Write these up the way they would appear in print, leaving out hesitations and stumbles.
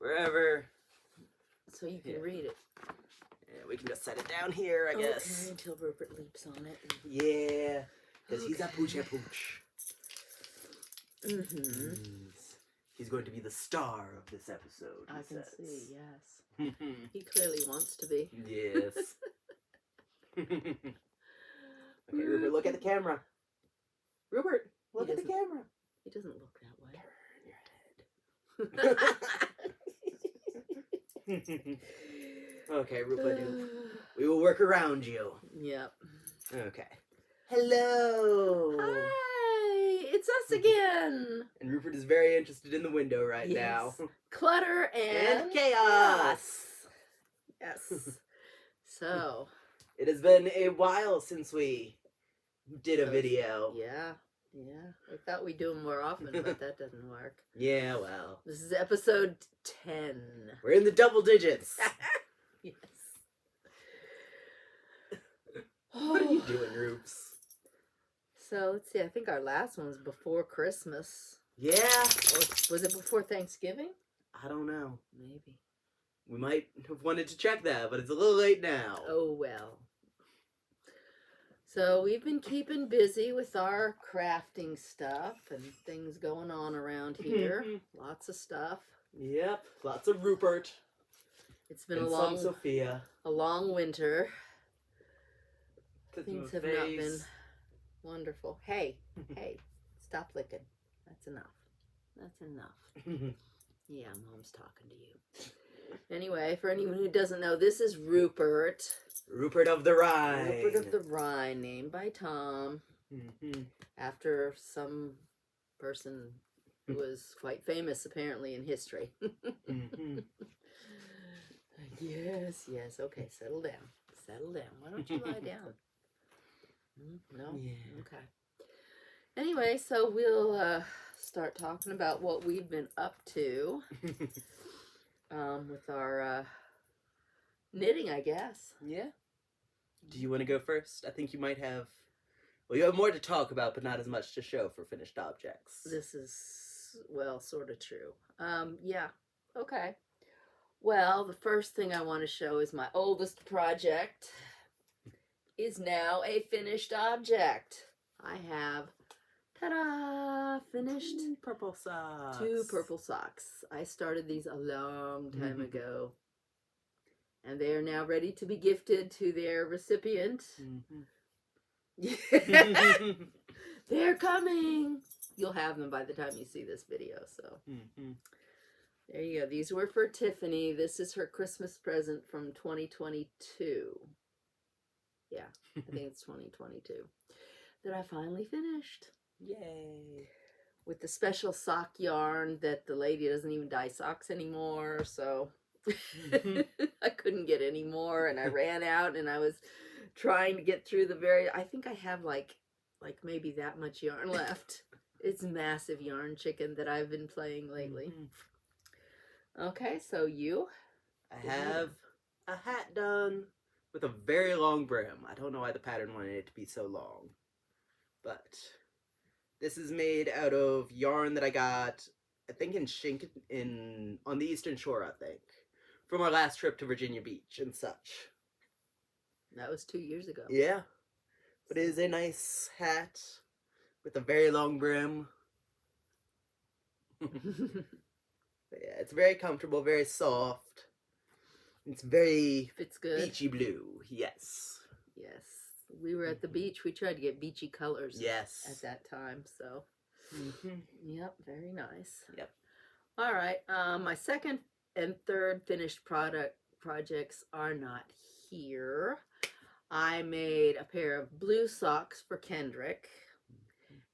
wherever. So you can read it. Yeah, we can just set it down here, I guess. Okay, until Rupert leaps on it. Yeah, because he's a pooch. He's going to be the star of this episode. I can see, yes. He clearly wants to be. Yes. Okay, Rupert, look at the camera. Rupert, look at the camera. He doesn't look that way. Turn your head. Okay, Rupe-a-dupe. We will work around you. Yep. Okay. Hello. Hi, it's us again. And Rupert is very interested in the window right now. Clutter and chaos. Yes. So. It has been a while since we did a video. Yeah. I thought we'd do them more often, but that doesn't work. Yeah, well. This is episode 10. We're in the double digits. Yes. What are you doing, Rupes? So, let's see. I think our last one was before Christmas. Yeah. Or was it before Thanksgiving? I don't know. Maybe. We might have wanted to check that, but it's a little late now. Oh, well. So, we've been keeping busy with our crafting stuff and things going on around here. Lots of stuff. Yep. Lots of Rupert. It's been and a long winter. Things have not been wonderful. Hey, stop licking. That's enough. Yeah, Mom's talking to you. Anyway, for anyone who doesn't know, this is Rupert. Rupert of the Rhine. Rupert of the Rhine, named by Tom, after some person who was quite famous, apparently, in history. Yes. Okay, settle down. Why don't you lie down? No? Yeah. Okay. Anyway, so we'll start talking about what we've been up to with our knitting, I guess. Yeah. Do you want to go first? I think you might have... Well, you have more to talk about, but not as much to show for finished objects. This is, well, sort of true. Yeah. Okay. Well, the first thing I want to show is my oldest project is now a finished object. I have, ta-da, finished purple socks. 2 purple socks. I started these a long time ago. And they are now ready to be gifted to their recipient. They're coming. You'll have them by the time you see this video, so. There you go. These were for Tiffany. This is her Christmas present from 2022. Yeah, I think it's 2022. That I finally finished. Yay. With the special sock yarn that the lady doesn't even dye socks anymore, so I couldn't get any more, and I ran out, and I was trying to get through I think I have like maybe that much yarn left. It's massive yarn chicken that I've been playing lately. Okay, so you? I have a hat done with a very long brim. I don't know why the pattern wanted it to be so long. But this is made out of yarn that I got, I think on the Eastern Shore, I think. From our last trip to Virginia Beach and such. That was 2 years ago. Yeah. But it is a nice hat with a very long brim. Yeah, it's very comfortable, very soft. It's very fits good. Beachy blue, yes. Yes. We were at the beach. We tried to get beachy colors. Yes. At that time, so. Yep, very nice. Yep. All right. My second and third finished projects are not here. I made a pair of blue socks for Kendrick.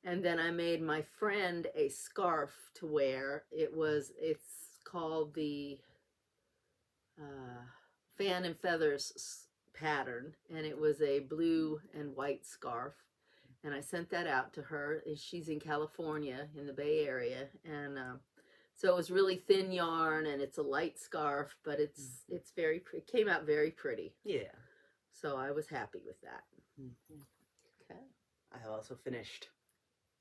And then I made my friend a scarf to wear. It's called the Fan and Feathers pattern. And it was a blue and white scarf. And I sent that out to her. She's in California, in the Bay Area. And so it was really thin yarn, and it's a light scarf, but it came out very pretty. Yeah. So I was happy with that. Okay. I have also finished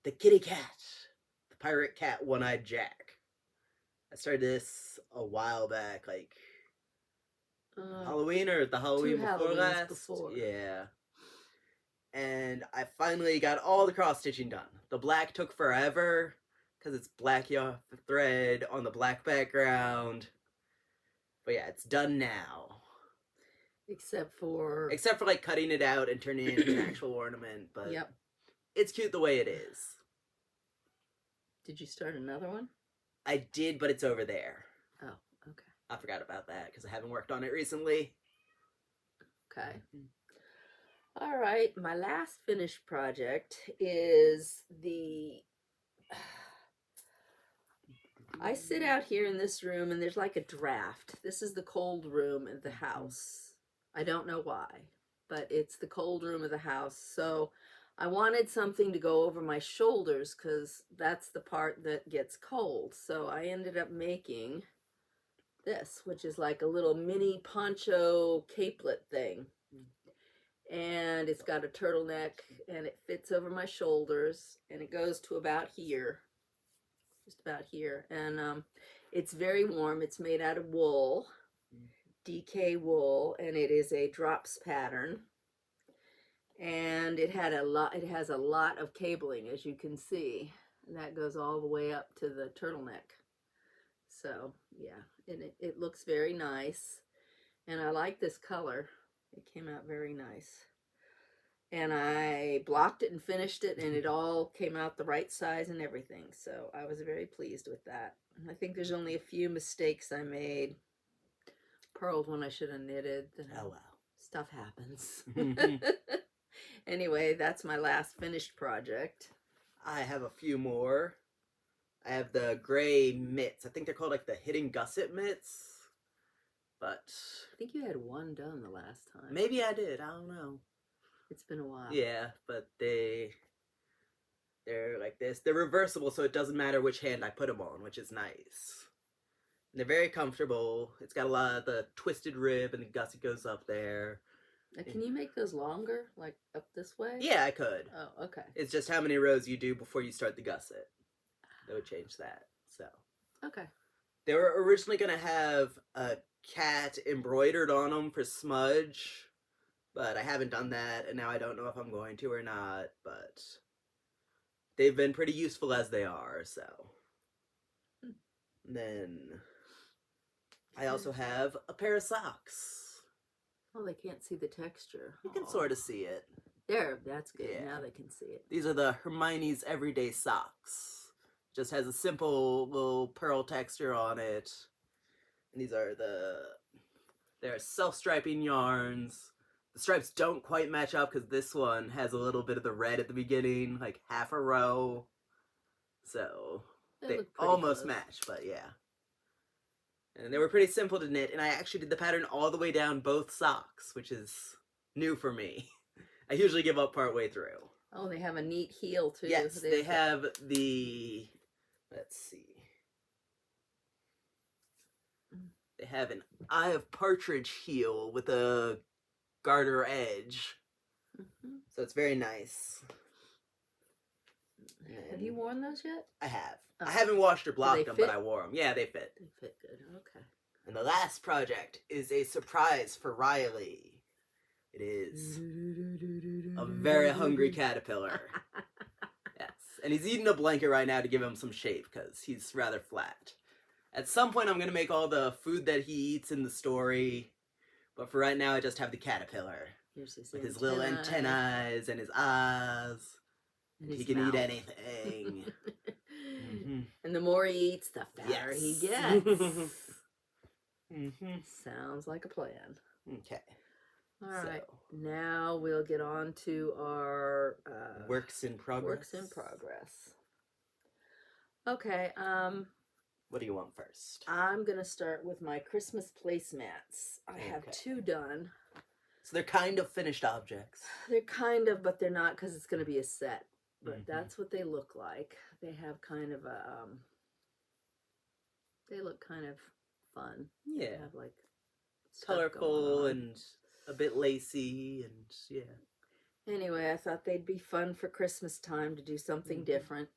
the kitty cat, the pirate cat, One-Eyed Jack. I started this a while back, like Uh, Halloween or the Halloween 2 before Halloweens last. before. Yeah. And I finally got all the cross stitching done. The black took forever because it's black thread on the black background. But yeah, it's done now. Except for Like cutting it out and turning it into an actual ornament. But yep. it's cute the way it is. Did you start another one? I did, but it's over there. Oh, okay. I forgot about that because I haven't worked on it recently. Okay. All right. My last finished project is the. I sit out here in this room and there's like a draft. This is the cold room of the house. I don't know why, but it's the cold room of the house. So I wanted something to go over my shoulders because that's the part that gets cold. So I ended up making this, which is like a little mini poncho capelet thing. And it's got a turtleneck and it fits over my shoulders and it goes to about here. Just about here. And it's very warm. It's made out of wool, DK wool, and it is a drops pattern. And it has a lot of cabling, as you can see. And that goes all the way up to the turtleneck. So yeah, and it looks very nice. And I like this color. It came out very nice. And I blocked it and finished it, and it all came out the right size and everything. So I was very pleased with that. I think there's only a few mistakes I made. Purled when I should have knitted. Oh, wow. Stuff happens. Anyway, that's my last finished project. I have a few more. I have the gray mitts. I think they're called like the hidden gusset mitts. But I think you had one done the last time. maybe I did. I don't know. It's been a while. Yeah, but they're like this. They're reversible, so it doesn't matter which hand I put them on, which is nice. And they're very comfortable. It's got a lot of the twisted rib, and the gusset goes up there. Can you make those longer, like up this way? Yeah, I could. Oh, okay. It's just how many rows you do before you start the gusset. That would change that. So. Okay. They were originally going to have a cat embroidered on them for smudge, but I haven't done that, and now I don't know if I'm going to or not, but they've been pretty useful as they are, so. Then I also have a pair of socks. Oh, they can't see the texture. You can sort of see it. There, that's good. Yeah. Now they can see it. These are the Hermione's Everyday Socks. Just has a simple little pearl texture on it. And these are they're self-striping yarns. The stripes don't quite match up because this one has a little bit of the red at the beginning, like half a row. So they almost match, but yeah. And they were pretty simple to knit, and I actually did the pattern all the way down both socks, which is new for me. I usually give up partway through. Oh, they have a neat heel too. Yes, they have the, let's see. They have an Eye of Partridge heel with a garter edge. Mm-hmm. So it's very nice. Have you worn those yet? I have. Oh. I haven't washed or blocked them, but I wore them. Yeah, they fit. They fit good. Okay. And the last project is a surprise for Riley. It is a very hungry caterpillar. Yes. And he's eating a blanket right now to give him some shape because he's rather flat. At some point, I'm going to make all the food that he eats in the story. But for right now, I just have the caterpillar. Here's his with his little antennae and his eyes. And he can eat anything. Mm-hmm. And the more he eats, the fatter he gets. Mm-hmm. Sounds like a plan. Okay. All right. Now we'll get on to our works in progress. Okay. What do you want first? I'm gonna start with my Christmas placemats. I have 2 done. So they're kind of finished objects. They're kind of, but they're not because it's gonna be a set. But that's what they look like. They have kind of a they look kind of fun. Yeah. They have like colorful and a bit lacy and yeah. Anyway, I thought they'd be fun for Christmas time to do something different.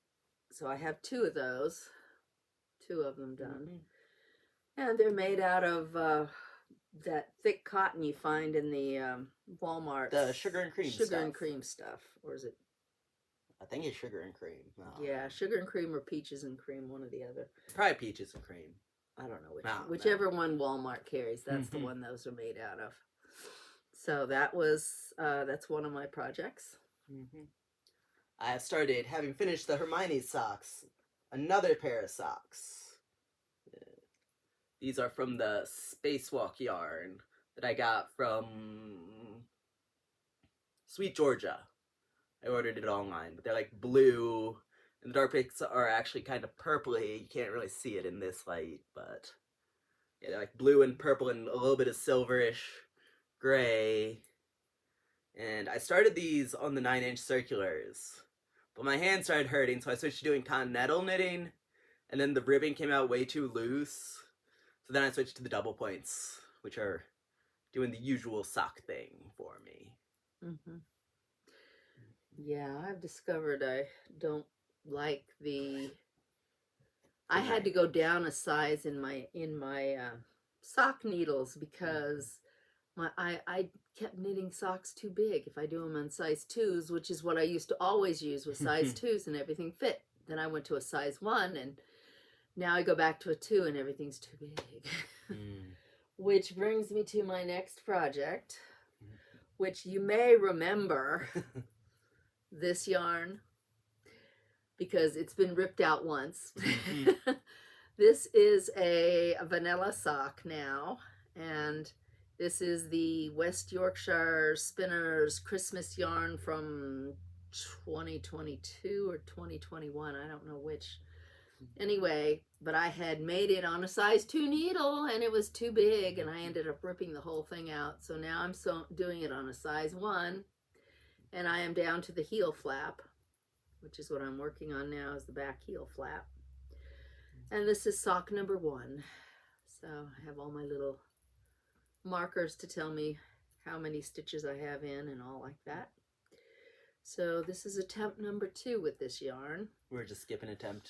So I have 2 of those. 2 of them done. Mhm. And they're made out of that thick cotton you find in the Walmart. The sugar and cream Sugar stuff. and cream stuff. Or is it? I think it's sugar and cream. Yeah, sugar and cream or peaches and cream, one or the other. Probably peaches and cream. I don't know whichever one Walmart carries. That's the one those are made out of. So that's one of my projects. I have started, having finished the Hermione socks, another pair of socks. These are from the Spacewalk yarn that I got from Sweet Georgia. I ordered it online, but they're like blue, and the dark pinks are actually kind of purpley. You can't really see it in this light, but yeah, they're like blue and purple and a little bit of silverish gray. And I started these on the 9-inch circulars, but my hand started hurting, so I switched to doing continental knitting, and then the ribbon came out way too loose, so then I switched to the double points, which are doing the usual sock thing for me. Yeah, I've discovered I don't like I had to go down a size in my sock needles because I kept knitting socks too big. If I do them on size 2s, which is what I used to always use with size 2s, and everything fit. Then I went to a size 1, and now I go back to a 2 and everything's too big. Which brings me to my next project, which you may remember this yarn because it's been ripped out once. This is a vanilla sock now, and this is the West Yorkshire Spinners Christmas yarn from 2022 or 2021. I don't know which. Anyway, but I had made it on a size 2 needle and it was too big, and I ended up ripping the whole thing out. So now I'm doing it on a size 1, and I am down to the heel flap, which is what I'm working on now, is the back heel flap. And this is sock number 1. So I have all my little markers to tell me how many stitches I have in and all like that. So this is attempt number 2 with this yarn. We're just skipping attempt.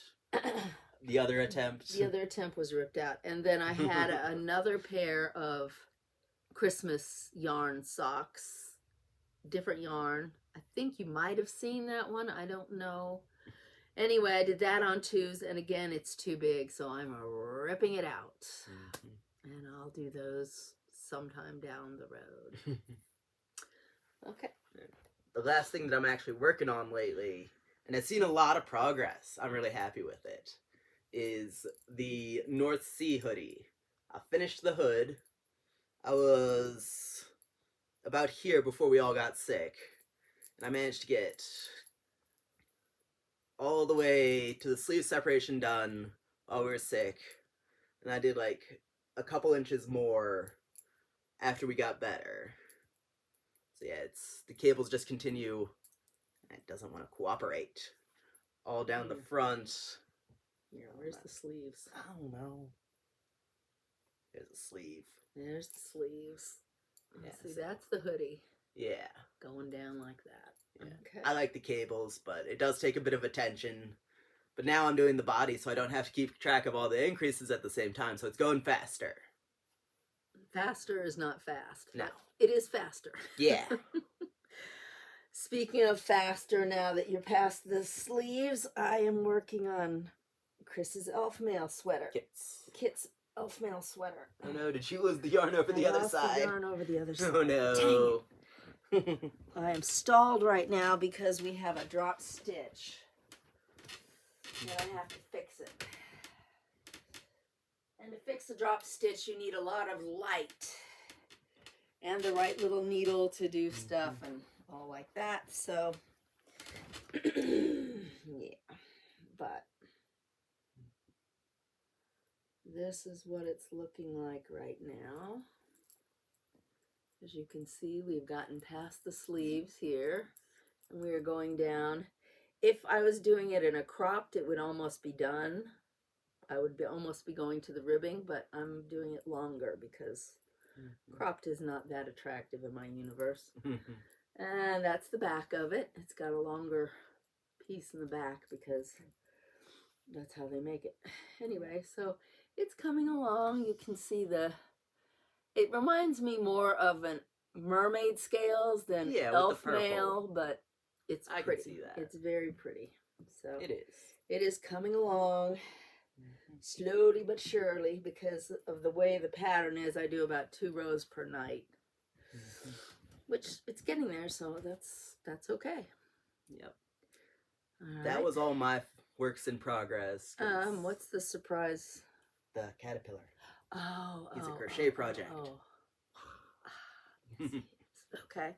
The other attempt. The other attempt was ripped out. And then I had another pair of Christmas yarn socks. Different yarn. I think you might have seen that one. I don't know. Anyway, I did that on 2s, and again, it's too big, so I'm ripping it out. And I'll do those sometime down the road. Okay. The last thing that I'm actually working on lately, and I've seen a lot of progress, I'm really happy with it, is the North Sea hoodie. I finished the hood. I was about here before we all got sick, and I managed to get all the way to the sleeve separation done while we were sick, and I did like a couple inches more after we got better. So yeah, the cables just continue. It doesn't want to cooperate. All down the front. Yeah, where's the sleeves? I don't know. There's a sleeve. There's the sleeves. Yeah, see, that's the hoodie. Yeah. Going down like that. Yeah. Okay. I like the cables, but it does take a bit of attention. But now I'm doing the body, so I don't have to keep track of all the increases at the same time, so it's going faster. Faster is not fast. No. It is faster. Yeah. Speaking of faster, now that you're past the sleeves, I am working on Chris's elf mail sweater. Kit's elf mail sweater. Oh no, did she lose the yarn over the other side? The yarn over the other side. Oh no. Dang it. I am stalled right now because we have a drop stitch. And I have to fix it. And to fix a drop stitch, you need a lot of light. And the right little needle to do stuff and all like that. So, yeah. But this is what it's looking like right now. As you can see, we've gotten past the sleeves here. And we are going down. If I was doing it in a cropped, it would almost be done. I would almost be going to the ribbing, but I'm doing it longer because cropped is not that attractive in my universe. And that's the back of it. It's got a longer piece in the back because that's how they make it. Anyway, so it's coming along. You can see it reminds me more of an mermaid scales than Yeah, with the elf purple. nail, but it's I can pretty. see that. It's very pretty. So It is. it is coming along slowly but surely because of the way the pattern is. I do about 2 rows per night, which it's getting there, so that's okay. Yep. All That right. was all my works in progress. 'Cause What's the surprise? the caterpillar? Oh, It's a crochet project. Okay.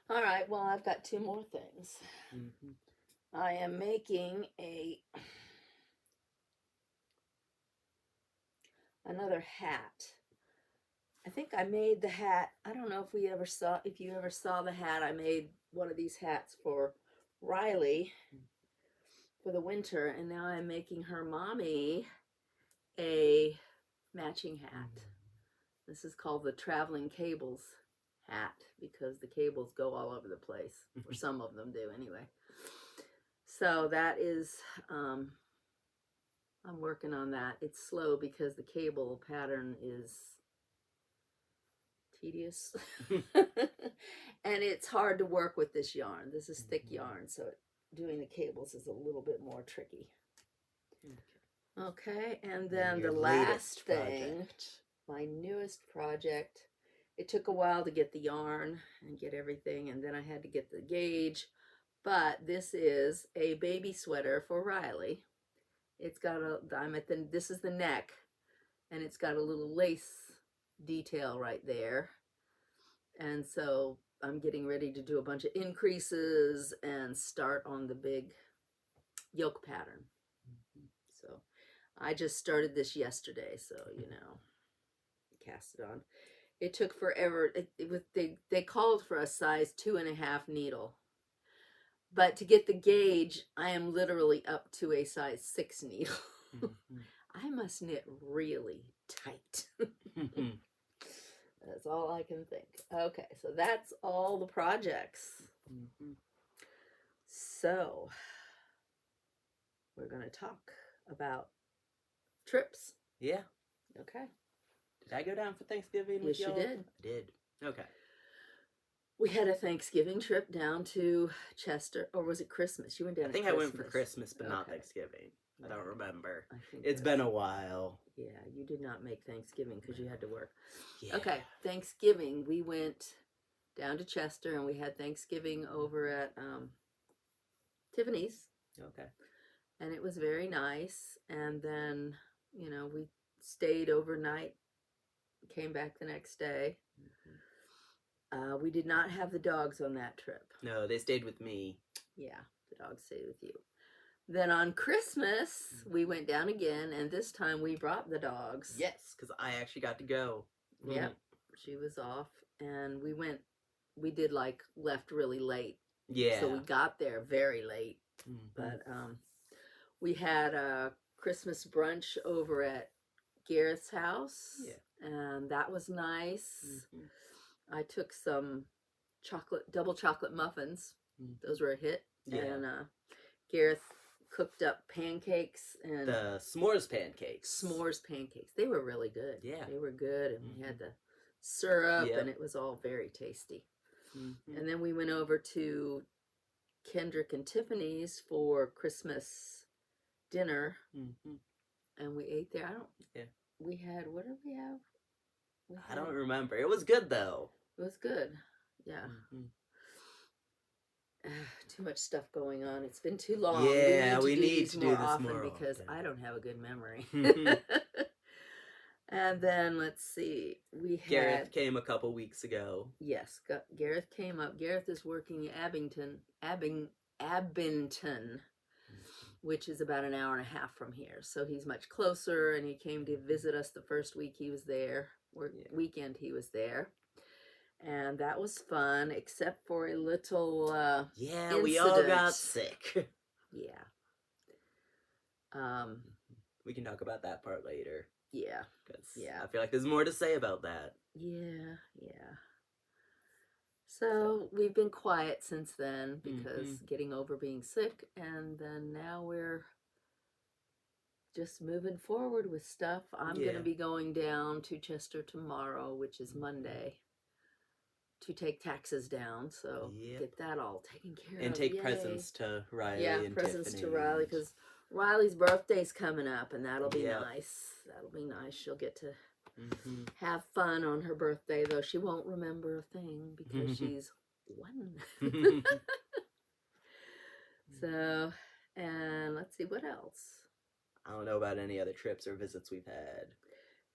All right. Well, I've got 2 more things. I am making another hat. I think I made the hat. I don't know if you ever saw the hat. I made one of these hats for Riley for the winter, and now I'm making her mommy a matching hat. This is called the traveling cables hat because the cables go all over the place, or some of them do anyway. So that is, I'm working on that. It's slow because the cable pattern is tedious. And it's hard to work with this yarn. This is thick yarn, so doing the cables is a little bit more tricky. Okay, and then the last thing, my newest project, it took a while to get the yarn and get everything, and then I had to get the gauge, but this is a baby sweater for Riley. It's got this is the neck, and it's got a little lace detail right there. And so I'm getting ready to do a bunch of increases and start on the big yoke pattern. So I just started this yesterday, so cast it on. It took forever. They called for a size 2.5 needle, but to get the gauge, I am literally up to a size 6 needle. I must knit really tight. That's all I can think. Okay, so that's all the projects. So we're going to talk about trips. Yeah. Okay. Did I go down for Thanksgiving with y'all? Yes, you did. I did. Okay. We had a Thanksgiving trip down to Chester, or was it Christmas? You went down. I think I went for Christmas, but not Okay. Thanksgiving. I don't remember. I think It's been a while. Yeah, you did not make Thanksgiving because you had to work. Yeah. Okay, Thanksgiving, we went down to Chester and we had Thanksgiving over at Tiffany's. Okay. And it was very nice. And then, we stayed overnight, came back the next day. We did not have the dogs on that trip. No, they stayed with me. Yeah, the dogs stayed with you. Then on Christmas, we went down again, and this time we brought the dogs. Yes, because I actually got to go. Yep, she was off, and we left really late. Yeah. So we got there very late. But we had a Christmas brunch over at Gareth's house. Yeah. And that was nice. I took some double chocolate muffins. Those were a hit. Yeah. And Gareth cooked up pancakes and the s'mores pancakes. They were really good. Yeah. They were good. And we had the syrup and it was all very tasty. And then we went over to Kendrick and Tiffany's for Christmas dinner. And we ate there. We had, what did we have? I don't remember. It was good though. It was good. Yeah. Too much stuff going on. It's been too long. Yeah, we need to do this often more because often. I don't have a good memory. And then let's see. Gareth came a couple weeks ago. Yes, Gareth came up. Gareth is working in Abington, which is about an hour and a half from here. So he's much closer, and he came to visit us the first week he was there. Weekend he was there. And that was fun, except for a little incident. We all got sick. Yeah. We can talk about that part later. Yeah. I feel like there's more to say about that. Yeah. So we've been quiet since then because getting over being sick, and then now we're just moving forward with stuff. I'm going Yeah. to be going down to Chester tomorrow, which is Monday, to take taxes down. So Yep. get that all taken care of. And take Yay. presents to Riley Yeah, and presents Tiffany. to Riley, because Riley's birthday's coming up, and that'll be Yep. nice. That'll be nice. She'll get to Mhm. have fun on her birthday, though she won't remember a thing because she's 1. So, and let's see, what else? I don't know about any other trips or visits we've had.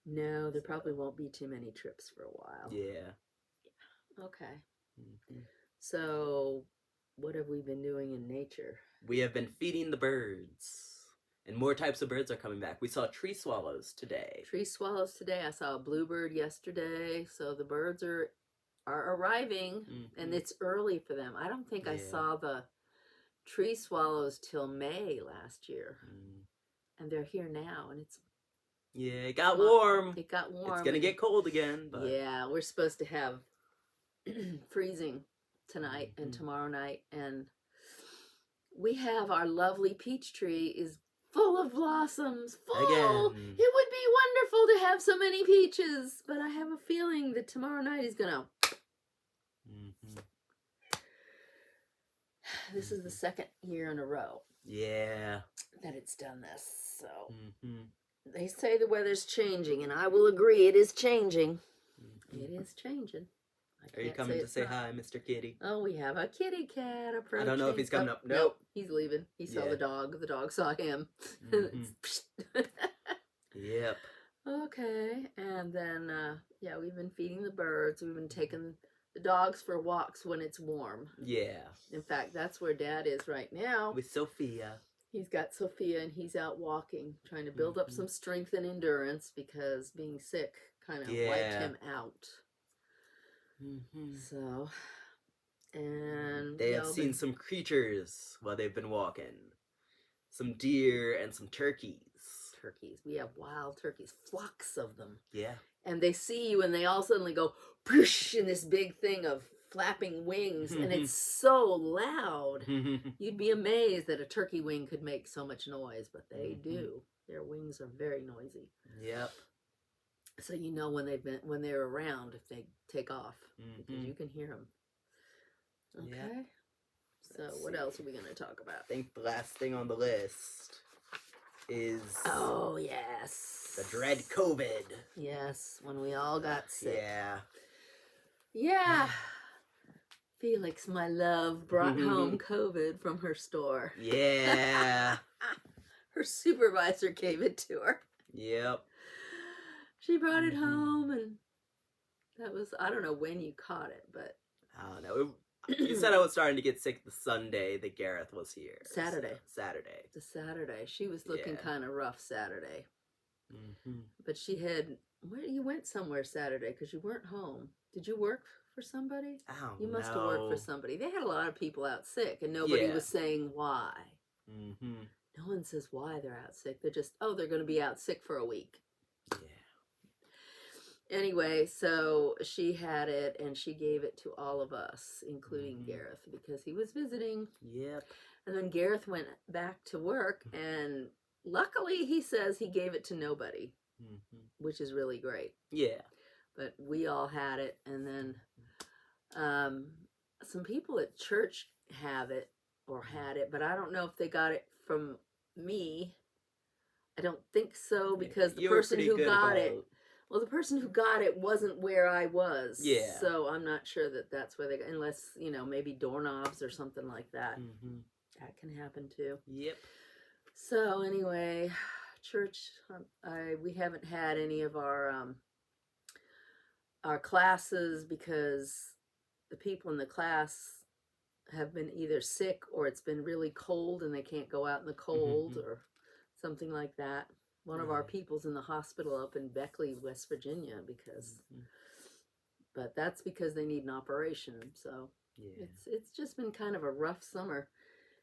No, there probably won't be too many trips for a while. Yeah. Okay. Mhm. So, what have we been doing in nature? We have been feeding the birds. And more types of birds are coming back. We saw tree swallows today. Tree swallows today. I saw a bluebird yesterday. So the birds are arriving, and it's early for them. I don't think I saw the tree swallows till May last year. And they're here now, and it's it got warm. It got warm. It's gonna get cold again. But... yeah, we're supposed to have freezing tonight and tomorrow night, and we have our lovely peach tree is full of blossoms. Full. Again. It would be wonderful to have so many peaches, but I have a feeling that tomorrow night is gonna. This is the second year in a row. Yeah. That it's done this. So they say the weather's changing, and I will agree, it is changing. It is changing. Are you coming to say hi, Mr. Kitty? Oh, we have a kitty cat approaching. I don't know if he's coming up. Nope. He's leaving. He saw the dog. The dog saw him. Yep. Okay. And then, we've been feeding the birds. We've been taking the dogs for walks when it's warm. Yeah. In fact, that's where Dad is right now. With Sophia. He's got Sophia, and he's out walking, trying to build up some strength and endurance, because being sick kind of wiped him out. So, and they have seen some creatures while they've been walking. Some deer and some turkeys. We have wild turkeys, flocks of them. Yeah. And they see you, and they all suddenly go poosh in this big thing of flapping wings, and it's so loud. You'd be amazed that a turkey wing could make so much noise, but they do. Their wings are very noisy. Yep. So you know when they're around if they take off, because you can hear them. Okay. Yep. So what else are we going to talk about? I think the last thing on the list is the dread COVID. Yes, when we all got sick. Yeah. Yeah. Felix, my love, brought home COVID from her store. Yeah. Her supervisor gave it to her. Yep. She brought it home, and that was, I don't know when you caught it, but... I don't know. You said I was starting to get sick the Sunday that Gareth was here. Saturday. So, Saturday. The Saturday. She was looking kind of rough Saturday. Mm-hmm. But she had... You went somewhere Saturday because you weren't home. Did you work for somebody? You must have worked for somebody. They had a lot of people out sick, and nobody was saying why. Mm-hmm. No one says why they're out sick. They're just, they're going to be out sick for a week. Yeah. Anyway, so she had it, and she gave it to all of us, including Gareth, because he was visiting. Yep. And then Gareth went back to work, and luckily he says he gave it to nobody, which is really great. Yeah. But we all had it, and then some people at church have it, or had it, but I don't know if they got it from me. I don't think so, because the person who got it... Well, the person who got it wasn't where I was. Yeah. So I'm not sure that that's where they got, unless, maybe doorknobs or something like that. That can happen too. Yep. So anyway, church, we haven't had any of our classes, because the people in the class have been either sick, or it's been really cold and they can't go out in the cold or something like that. One of our people's in the hospital up in Beckley, West Virginia, because, but that's because they need an operation. So it's just been kind of a rough summer.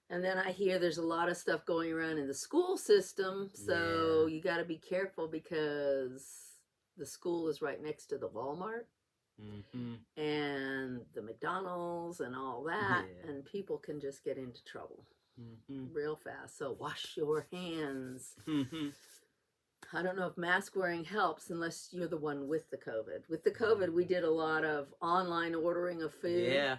And then I hear there's a lot of stuff going around in the school system. So you got to be careful, because the school is right next to the Walmart and the McDonald's and all that. And people can just get into trouble. real fast. So wash your hands. Mm-hmm. I don't know if mask wearing helps unless you're the one with the COVID. With the COVID, we did a lot of online ordering of food. Yeah.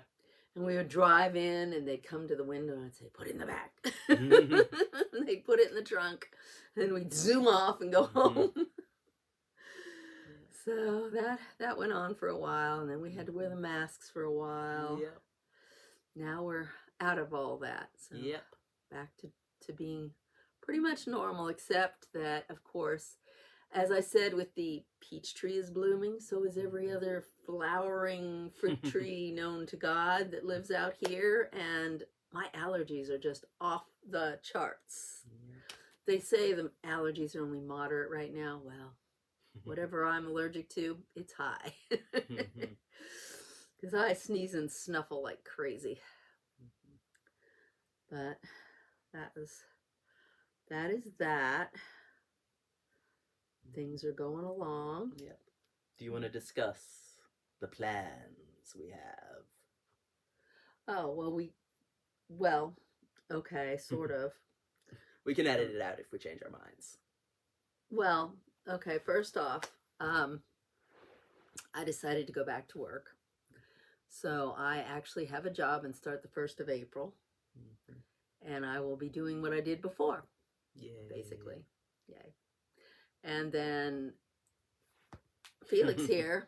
And we would drive in and they'd come to the window and I'd say, put it in the back. Mm-hmm. And they'd put it in the trunk. And we'd zoom off and go home. So that went on for a while. And then we had to wear the masks for a while. Yep. Now we're out of all that. So Yep. back to being pretty much normal, except that, of course, as I said, with the peach tree is blooming, so is every other flowering fruit tree known to God that lives out here, and my allergies are just off the charts. Yep. They say the allergies are only moderate right now. Well, whatever I'm allergic to, it's high. Because I sneeze and snuffle like crazy. But that is that. Things are going along. Yep. Do you want to discuss the plans we have? Oh, well, okay, sort of. We can edit it out if we change our minds. Well, okay, first off, I decided to go back to work. So I actually have a job and start the 1st of April. Mm-hmm. And I will be doing what I did before. Yay. Basically. Yay. And then Felix here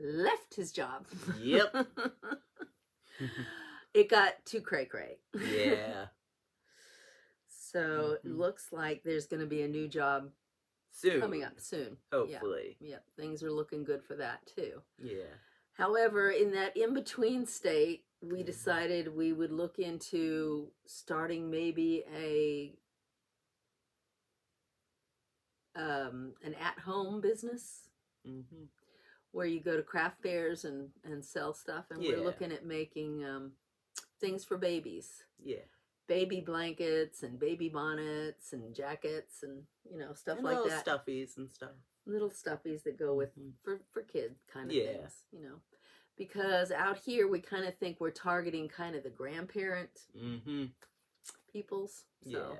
left his job. Yep. It got too cray-cray. Yeah. So it looks like there's going to be a new job soon. Coming up soon. Hopefully. Yep. Things are looking good for that too. Yeah. However, in that in-between state, we decided we would look into starting maybe an at-home business where you go to craft fairs and sell stuff, and we're looking at making things for babies. Yeah. Baby blankets and baby bonnets and jackets and stuff like that. Stuffies and stuff. Little stuffies that go with for kid kind of things, because out here we kind of think we're targeting kind of the grandparent peoples. So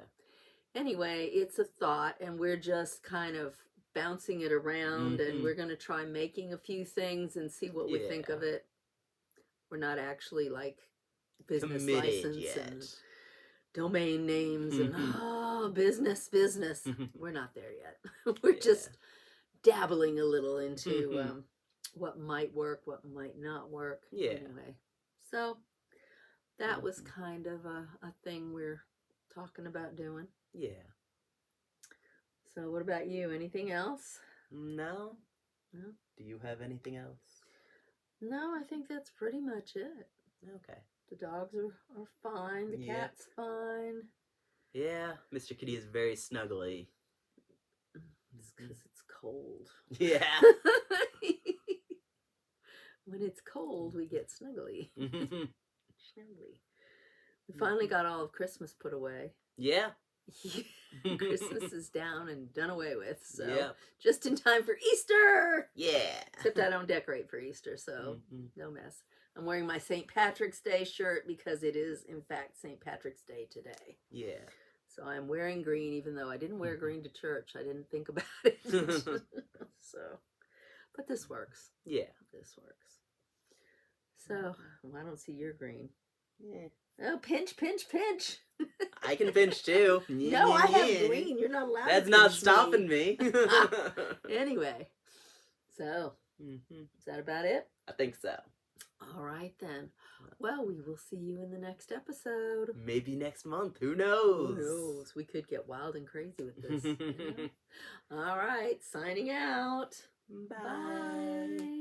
anyway, it's a thought, and we're just kind of bouncing it around, and we're going to try making a few things and see what we think of it. We're not actually like business committed license yet. And domain names and business. We're not there yet. We're just dabbling a little into what might work, what might not work. Anyway, so that was kind of a thing we're talking about doing. Yeah. So what about you? Anything else? No. No? Do you have anything else? No, I think that's pretty much it. Okay. The dogs are fine. The cat's fine. Yeah. Mr. Kitty is very snuggly. It's because it's cold. Yeah. When it's cold, we get snuggly. Snuggly. We finally got all of Christmas put away. Yeah. Christmas is down and done away with. So just in time for Easter. Yeah. Except I don't decorate for Easter, so no mess. I'm wearing my St. Patrick's Day shirt because it is, in fact, St. Patrick's Day today. Yeah. So I'm wearing green, even though I didn't wear green to church. I didn't think about it. So, but this works. Yeah. This works. So, I don't see your green. Yeah. Oh, pinch. I can pinch too. No, I have green. You're not allowed to. That's not stopping me. Anyway, so is that about it? I think so. All right then. Well, we will see you in the next episode. Maybe next month. Who knows? Who knows? We could get wild and crazy with this. All right. Signing out. Bye.